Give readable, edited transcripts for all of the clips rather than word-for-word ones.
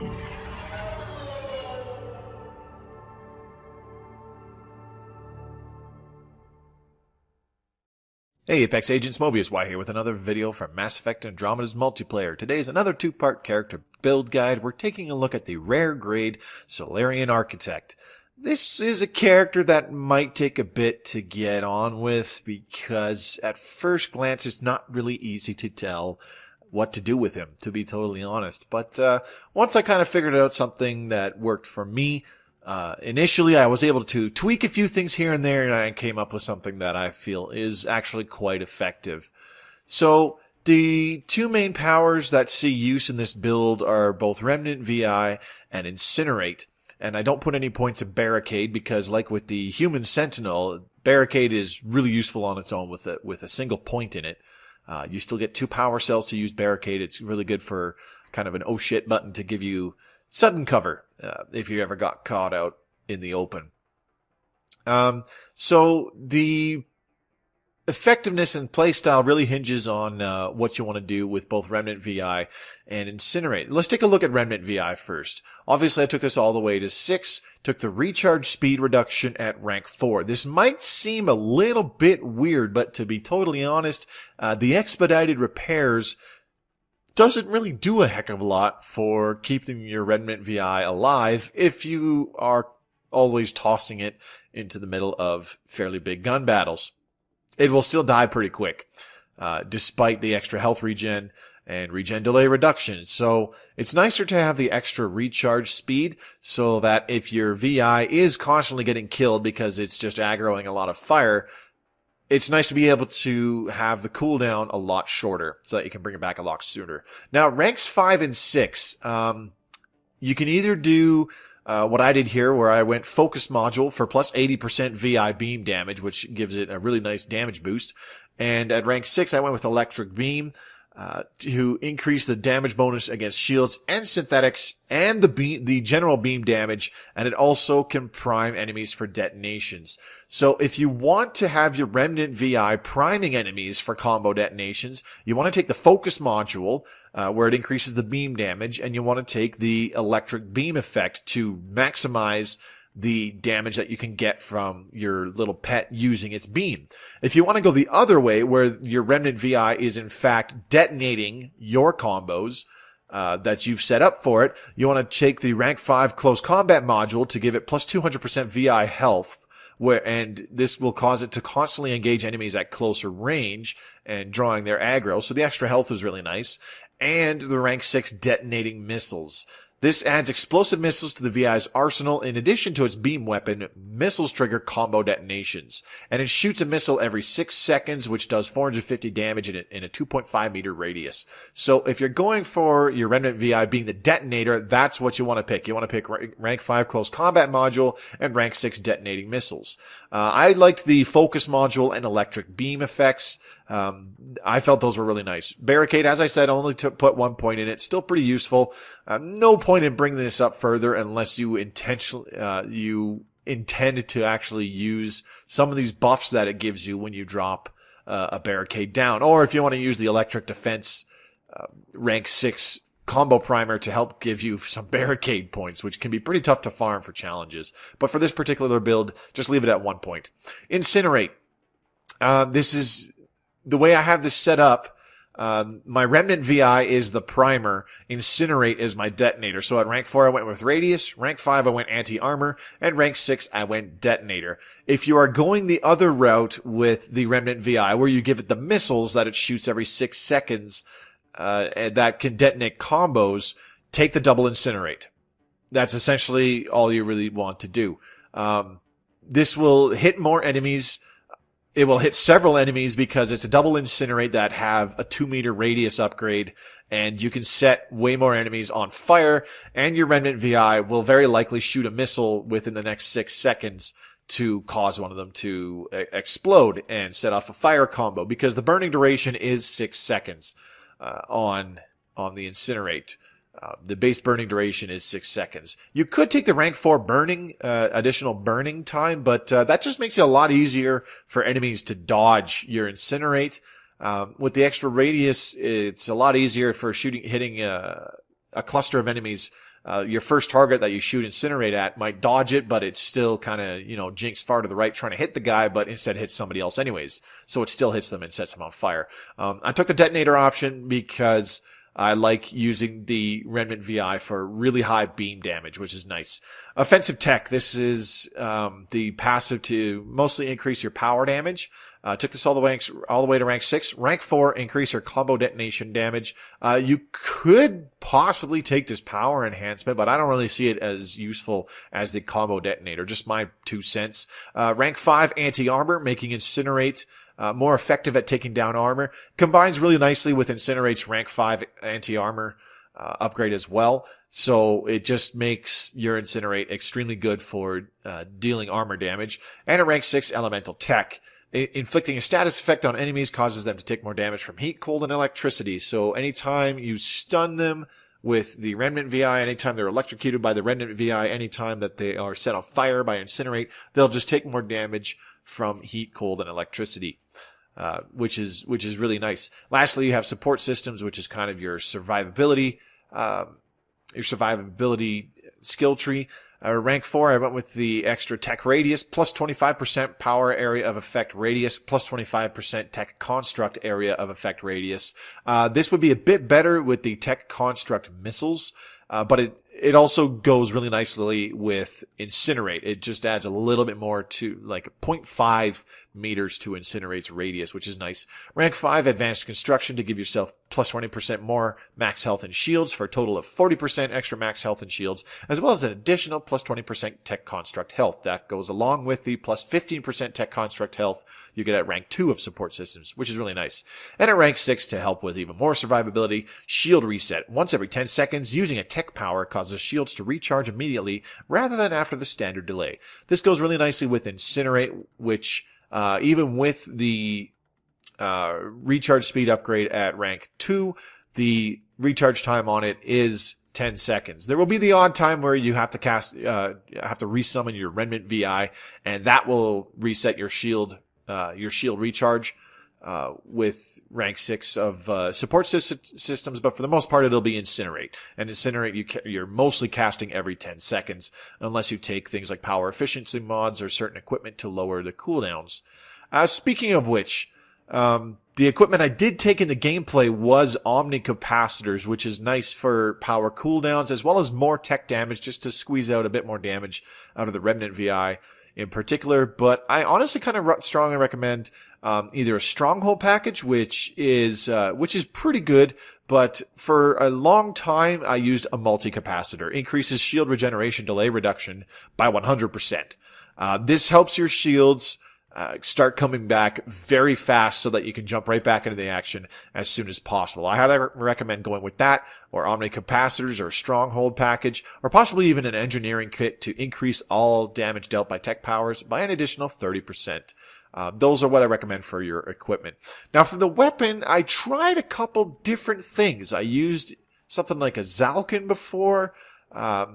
Hey Apex Agents, Mobius Y here with another video from Mass Effect Andromeda's multiplayer. Today's another two-part character build guide. We're taking a look at the rare grade Salarian Architect. This is a character that might take a bit to get on with because at first glance it's not really easy to tell what to do with him, to be totally honest. But once I kind of figured out something that worked for me, initially I was able to tweak a few things here and there, and I came up with something that I feel is actually quite effective. So the two main powers that see use in this build are both Remnant VI and Incinerate. And I don't put any points in Barricade because, like with the Human Sentinel, Barricade is really useful on its own with a single point in it. You still get 2 power cells to use Barricade. It's really good for kind of an oh shit button to give you sudden cover if you ever got caught out in the open. So the effectiveness and playstyle really hinges on what you want to do with both Remnant VI and Incinerate. Let's take a look at Remnant VI first. Obviously, I took this all the way to 6, took the recharge speed reduction at rank 4. This might seem a little bit weird, but to be totally honest, the expedited repairs doesn't really do a heck of a lot for keeping your Remnant VI alive if you are always tossing it into the middle of fairly big gun battles. It will still die pretty quick, despite the extra health regen and regen delay reduction. So it's nicer to have the extra recharge speed so that if your VI is constantly getting killed because it's just aggroing a lot of fire, it's nice to be able to have the cooldown a lot shorter so that you can bring it back a lot sooner. Now, ranks 5 and 6, you can either do what I did here, where I went focus module for plus 80% VI beam damage, which gives it a really nice damage boost. And at rank 6, I went with electric beam to increase the damage bonus against shields and synthetics and the general beam damage, and it also can prime enemies for detonations. So if you want to have your Remnant VI priming enemies for combo detonations, you want to take the focus module, where it increases the beam damage, and you want to take the electric beam effect to maximize the damage that you can get from your little pet using its beam. If you want to go the other way, where your Remnant VI is in fact detonating your combos that you've set up for it, you want to take the rank 5 close combat module to give it plus 200% VI health, and this will cause it to constantly engage enemies at closer range and drawing their aggro, so the extra health is really nice. And the rank 6 detonating missiles. This adds explosive missiles to the VI's arsenal in addition to its beam weapon. Missiles trigger combo detonations, and it shoots a missile every 6 seconds, which does 450 damage in a 2.5 meter radius. So if you're going for your Remnant VI being the detonator, that's what you want to pick. You want to pick rank 5 close combat module and rank 6 detonating missiles. I liked the focus module and electric beam effects. I felt those were really nice. Barricade, as I said, only put 1 point in it. Still pretty useful. No point in bringing this up further unless you intend to actually use some of these buffs that it gives you when you drop a barricade down. Or if you want to use the electric defense rank 6 combo primer to help give you some barricade points, which can be pretty tough to farm for challenges. But for this particular build, just leave it at 1 point. Incinerate. This is the way I have this set up. My Remnant VI is the primer. Incinerate is my detonator. So at rank 4, I went with Radius. Rank 5, I went Anti-Armor. And rank 6, I went Detonator. If you are going the other route with the Remnant VI, where you give it the missiles that it shoots every 6 seconds, and that can detonate combos, take the double Incinerate. That's essentially all you really want to do. This will hit more enemies. It will hit several enemies because it's a double Incinerate that have a 2 meter radius upgrade, and you can set way more enemies on fire, and your Remnant VI will very likely shoot a missile within the next 6 seconds to cause one of them to explode and set off a fire combo, because the burning duration is 6 seconds on the Incinerate. The base burning duration is 6 seconds. You could take the rank 4 burning, additional burning time, but that just makes it a lot easier for enemies to dodge your Incinerate. With the extra radius, it's a lot easier for hitting a cluster of enemies your first target that you shoot incinerate at might dodge it, but it's still kind of, jinks far to the right trying to hit the guy, but instead hits somebody else anyways. So it still hits them and sets them on fire. I took the detonator option because I like using the Remnant VI for really high beam damage, which is nice. Offensive tech. This is the passive to mostly increase your power damage. Took this all the way to rank 6. Rank 4, increase your combo detonation damage. You could possibly take this power enhancement, but I don't really see it as useful as the combo detonator. Just my 2 cents. Rank 5, anti-armor, making incinerate more effective at taking down armor. Combines really nicely with Incinerate's rank 5 anti-armor upgrade as well. So it just makes your Incinerate extremely good for dealing armor damage. And a rank 6 elemental tech. Inflicting a status effect on enemies causes them to take more damage from heat, cold, and electricity. So anytime you stun them with the Remnant VI, anytime they're electrocuted by the Remnant VI, anytime that they are set on fire by Incinerate, they'll just take more damage from heat, cold, and electricity, which is really nice. Lastly, you have support systems, which is kind of your survivability skill tree. Rank 4, I went with the extra tech radius, plus 25% power area of effect radius, plus 25% tech construct area of effect radius. This would be a bit better with the tech construct missiles, but it also goes really nicely with Incinerate. It just adds a little bit more to, like 0.5 meters to Incinerate's radius, which is nice. Rank 5, Advanced Construction, to give yourself plus 20% more max health and shields for a total of 40% extra max health and shields, as well as an additional plus 20% Tech Construct health. That goes along with the plus 15% Tech Construct health you get at rank 2 of support systems, which is really nice. And at rank 6, to help with even more survivability, Shield Reset. Once every 10 seconds, using a tech power causes shields to recharge immediately rather than after the standard delay. This goes really nicely with Incinerate, which even with the recharge speed upgrade at rank 2, the recharge time on it is 10 seconds. There will be the odd time where you have to resummon your Remnant VI, and that will reset your shield recharge with rank 6 of support systems, but for the most part it'll be Incinerate. And Incinerate you're mostly casting every 10 seconds, unless you take things like power efficiency mods or certain equipment to lower the cooldowns. Speaking of which, the equipment I did take in the gameplay was omnicapacitors, which is nice for power cooldowns, as well as more tech damage, just to squeeze out a bit more damage out of the Remnant VI in particular. But I honestly kind of strongly recommend either a stronghold package, which is pretty good, but for a long time I used a multi-capacitor. Increases shield regeneration delay reduction by 100%. This helps your shields start coming back very fast so that you can jump right back into the action as soon as possible. I highly recommend going with that, or omnicapacitors, or a stronghold package, or possibly even an engineering kit to increase all damage dealt by tech powers by an additional 30%. Those are what I recommend for your equipment. Now, for the weapon, I tried a couple different things. I used something like a Zalkin before. I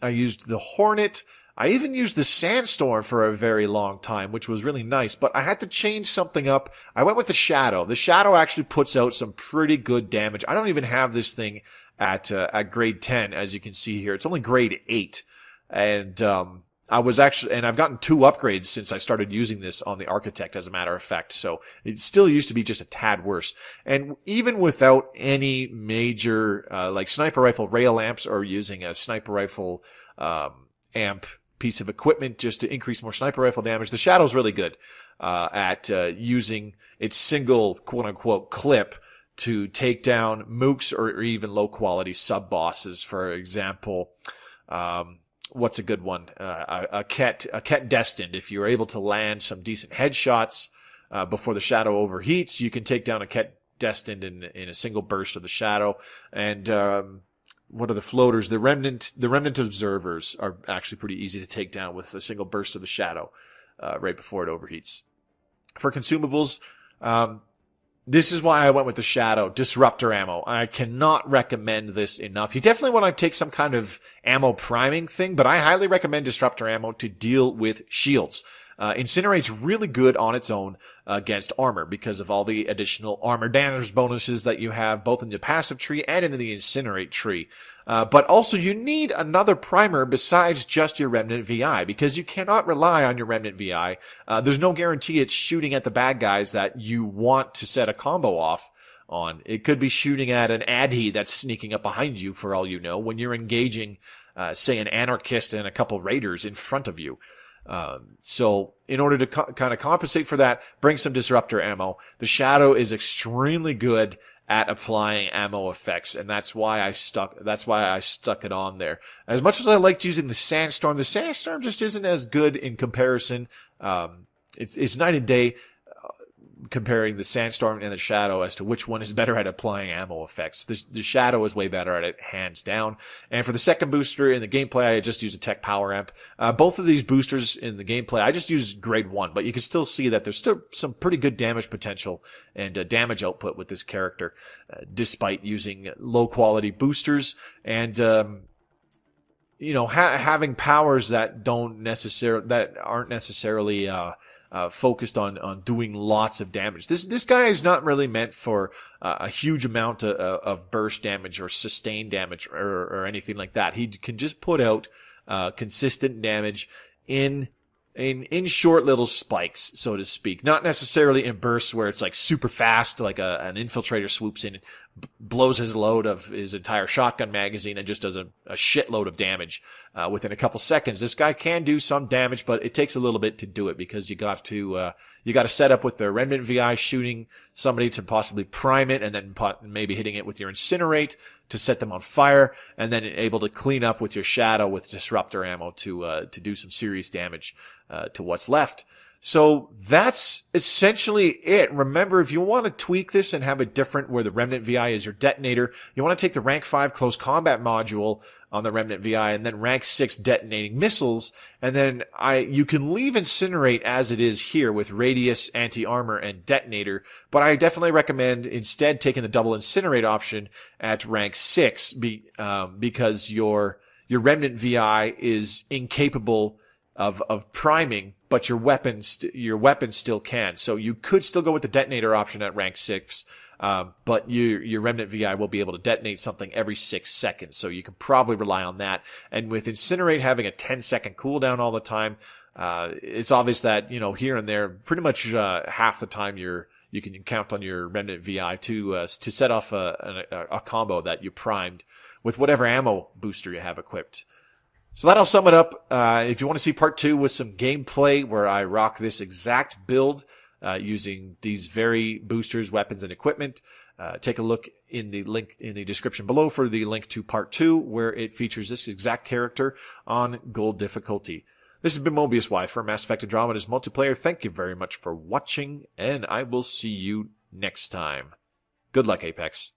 used the Hornet. I even used the Sandstorm for a very long time, which was really nice, but I had to change something up. I went with the Shadow. The Shadow actually puts out some pretty good damage. I don't even have this thing at grade 10, as you can see here. It's only grade 8. And I've gotten 2 upgrades since I started using this on the Architect, as a matter of fact. So it still used to be just a tad worse. And even without any major, like sniper rifle rail amps, or using a sniper rifle, amp piece of equipment just to increase more sniper rifle damage, the Shadow's really good at using its single quote-unquote clip to take down mooks or even low-quality sub-bosses. For example, what's a good one? A Ket Destined. If you're able to land some decent headshots before the Shadow overheats, you can take down a Ket Destined in a single burst of the Shadow. And what are the floaters? The Remnant Observers are actually pretty easy to take down with a single burst of the Shadow right before it overheats. For consumables, this is why I went with the Shadow. Disruptor ammo. I cannot recommend this enough. You definitely want to take some kind of ammo priming thing, but I highly recommend Disruptor ammo to deal with shields. Incinerate's really good on its own against armor because of all the additional armor damage bonuses that you have both in the passive tree and in the Incinerate tree. But also you need another primer besides just your Remnant VI because you cannot rely on your Remnant VI. There's no guarantee it's shooting at the bad guys that you want to set a combo off on. It could be shooting at an Adhi that's sneaking up behind you for all you know when you're engaging, say, an Anarchist and a couple Raiders in front of you. So in order to kind of compensate for that, bring some disruptor ammo. The Shadow is extremely good at applying ammo effects, and that's why I stuck it on there. As much as I liked using the Sandstorm just isn't as good in comparison. It's night and day comparing the Sandstorm and the Shadow as to which one is better at applying ammo effects. The Shadow is way better at it, hands down. And for the second booster in the gameplay, I just use a Tech Power Amp. Both of these boosters in the gameplay, I just use grade 1, but you can still see that there's still some pretty good damage potential and damage output with this character, despite using low quality boosters and, having powers that aren't necessarily, focused on doing lots of damage. This guy is not really meant for a huge amount of burst damage or sustained damage or anything like that. He can just put out consistent damage in short little spikes, so to speak. Not necessarily in bursts where it's like super fast, like an infiltrator swoops in, blows his load of his entire shotgun magazine and just does a shitload of damage within a couple seconds. This guy can do some damage, but it takes a little bit to do it because you got to set up with the Remnant VI shooting somebody to possibly prime it and then maybe hitting it with your Incinerate to set them on fire, and then able to clean up with your Shadow with disruptor ammo to do some serious damage to what's left. So that's essentially it. Remember, if you want to tweak this and have it different where the Remnant VI is your detonator, you want to take the rank 5 close combat module on the Remnant VI and then rank 6 detonating missiles, and then you can leave Incinerate as it is here with radius, anti-armor, and detonator, but I definitely recommend instead taking the double Incinerate option at rank 6 because your Remnant VI is incapable of priming, but your weapon still can. So you could still go with the detonator option at rank 6, but your Remnant VI will be able to detonate something every 6 seconds. So you can probably rely on that. And with Incinerate having a 10-second cooldown all the time, it's obvious that, here and there, pretty much half the time you can count on your Remnant VI to set off a combo that you primed with whatever ammo booster you have equipped. So that'll sum it up. If you want to see part 2 with some gameplay where I rock this exact build using these very boosters, weapons, and equipment, take a look in the link in the description below for the link to part 2 where it features this exact character on gold difficulty. This has been Mobius Y for Mass Effect Andromeda's multiplayer. Thank you very much for watching, and I will see you next time. Good luck, Apex.